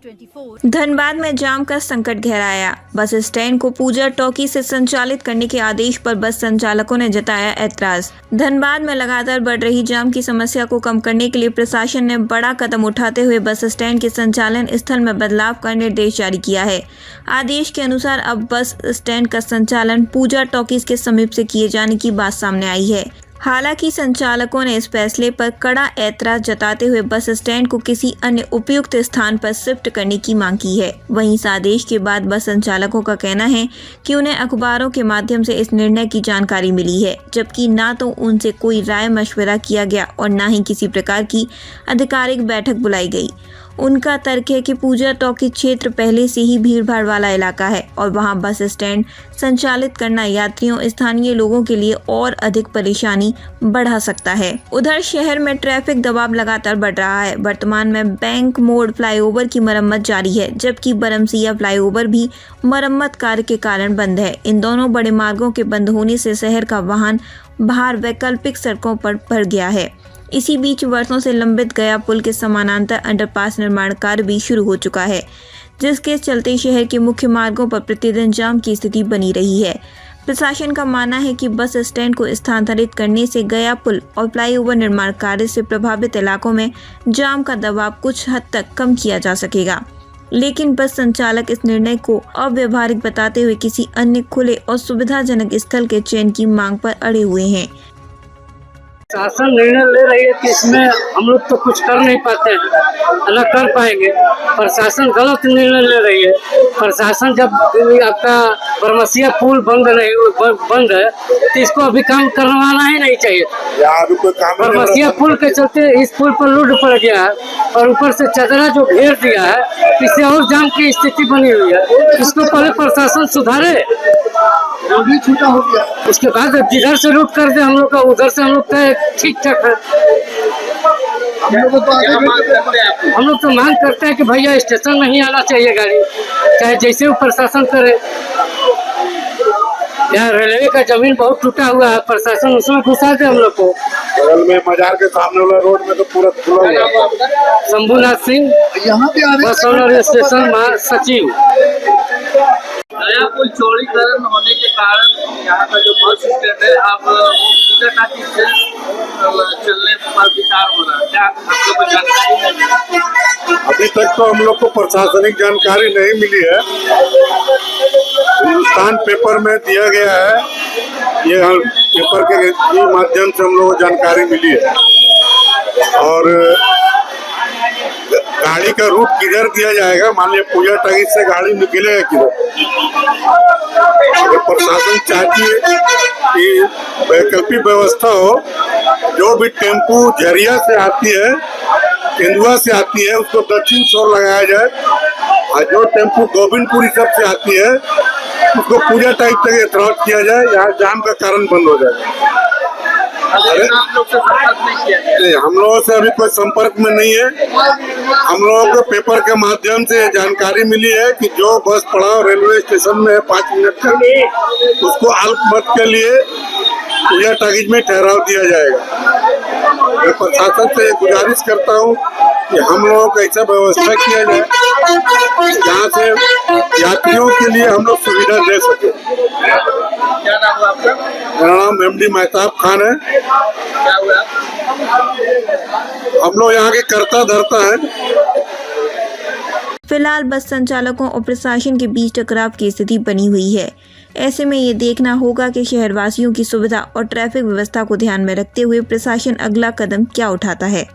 धनबाद में जाम का संकट गहराया। बस स्टैंड को पूजा टॉकी से संचालित करने के आदेश पर बस संचालकों ने जताया ऐतराज। धनबाद में लगातार बढ़ रही जाम की समस्या को कम करने के लिए प्रशासन ने बड़ा कदम उठाते हुए बस स्टैंड के संचालन स्थल में बदलाव का निर्देश जारी किया है। आदेश के अनुसार अब बस स्टैंड का संचालन पूजा टॉकीज के समीप से किए जाने की बात सामने आई है। हालांकि संचालकों ने इस फैसले पर कड़ा ऐतराज जताते हुए बस स्टैंड को किसी अन्य उपयुक्त स्थान पर शिफ्ट करने की मांग की है। वहीं इस आदेश के बाद बस संचालकों का कहना है कि उन्हें अखबारों के माध्यम से इस निर्णय की जानकारी मिली है, जबकि ना तो उनसे कोई राय मशवरा किया गया और ना ही किसी प्रकार की आधिकारिक बैठक बुलाई गई। उनका तर्क है कि पूजा टॉकी क्षेत्र पहले से ही भीड़भाड़ वाला इलाका है और वहां बस स्टैंड संचालित करना यात्रियों स्थानीय लोगों के लिए और अधिक परेशानी बढ़ा सकता है। उधर शहर में ट्रैफिक दबाव लगातार बढ़ रहा है। वर्तमान में बैंक मोड़ फ्लाईओवर की मरम्मत जारी है, जबकि बरमसिया फ्लाईओवर भी मरम्मत कार्य के कारण बंद है। इन दोनों बड़े मार्गों के बंद होने से शहर का वाहन भार वैकल्पिक सड़कों पर भर गया है। इसी बीच वर्षों से लंबित गया पुल के समानांतर अंडरपास निर्माण कार्य भी शुरू हो चुका है, जिसके चलते शहर के मुख्य मार्गों पर प्रतिदिन जाम की स्थिति बनी रही है। प्रशासन का मानना है कि बस स्टैंड को स्थानांतरित करने से गया पुल और फ्लाईओवर निर्माण कार्य से प्रभावित इलाकों में जाम का दबाव कुछ हद तक कम किया जा सकेगा, लेकिन बस संचालक इस निर्णय को अव्यवहारिक बताते हुए किसी अन्य खुले और सुविधाजनक स्थल के चयन की मांग पर अड़े हुए हैं। शासन निर्णय ले रही है कि इसमें हम लोग तो कुछ कर नहीं पाते हैं, न कर पाएंगे। प्रशासन गलत निर्णय ले रही है। प्रशासन जब आपका बरमसिया पुल बंद है तो इसको अभी काम करवाना ही नहीं चाहिए। बरमसिया पुल के चलते इस पुल पर लोड पड़ गया है और ऊपर से चदरा जो घेर दिया है, इससे और जाम की स्थिति बनी हुई है। इसको पहले प्रशासन सुधारे, छूटा हो गया, उसके बाद जिधर से रूट कर दे हम लोग का, उधर से हम लोग का ठीक ठाक है। हम लोग तो मांग करते हैं कि भैया स्टेशन नहीं आना चाहिए गाड़ी, चाहे जैसे वो प्रशासन करे। यहाँ रेलवे का जमीन बहुत टूटा हुआ है, प्रशासन उसमें घुसा दे हम लोग को। बगल में मजार के सामने वाला रोड में तो पूरा खुला हुआ है। शंभुनाथ सिंह यहाँ पे बस स्टेशन महासचिव। नया पुल चौड़ीकरण होने के कारण यहाँ का जो बस स्टैंड है अब वो पूजा टाकी से चलने पर विचार हो रहा है। क्या आपको जानकारी? अभी तक तो हम लोग को प्रशासनिक जानकारी नहीं मिली है। हिंदुस्तान पेपर में दिया गया है, ये पेपर के माध्यम से हम लोग को जानकारी मिली है। और गाड़ी का रूट किधर दिया जाएगा, मान लिया पूजा टाकी से गाड़ी निकलेगा किधर, प्रशासन चाहती है कि वैकल्पिक व्यवस्था हो। जो भी टेम्पू झरिया से आती है, तेंदुआ से आती है, उसको दक्षिण छोर लगाया जाए और जो टेम्पू गोविंदपुरी सब से आती है उसको पूजा टाइप तक एतराज किया जाए। यहाँ जाम का कारण बंद हो जाए। आप लोग से संपर्क नहीं किया गया? हम लोगों से अभी कोई संपर्क में नहीं है। हम लोगों को पेपर के माध्यम से जानकारी मिली है कि जो बस पड़ाव रेलवे स्टेशन में है 5 मिनट का, उसको अल्पमत के लिए पूजा टाकीज में ठहराव दिया जाएगा। मैं प्रशासन से गुजारिश करता हूँ कि हम लोगों को ऐसा व्यवस्था किया जाए जहाँ से यात्रियों के लिए हम लोग सुविधा दे सके। क्या नाम हुआ आपका? मेरा नाम MD महताब खान है। क्या हुआ? हम लोग यहाँ के कर्ता धर्ता हैं। फिलहाल बस संचालकों और प्रशासन के बीच टकराव की स्थिति बनी हुई है। ऐसे में ये देखना होगा कि शहरवासियों की सुविधा और ट्रैफिक व्यवस्था को ध्यान में रखते हुए प्रशासन अगला कदम क्या उठाता है।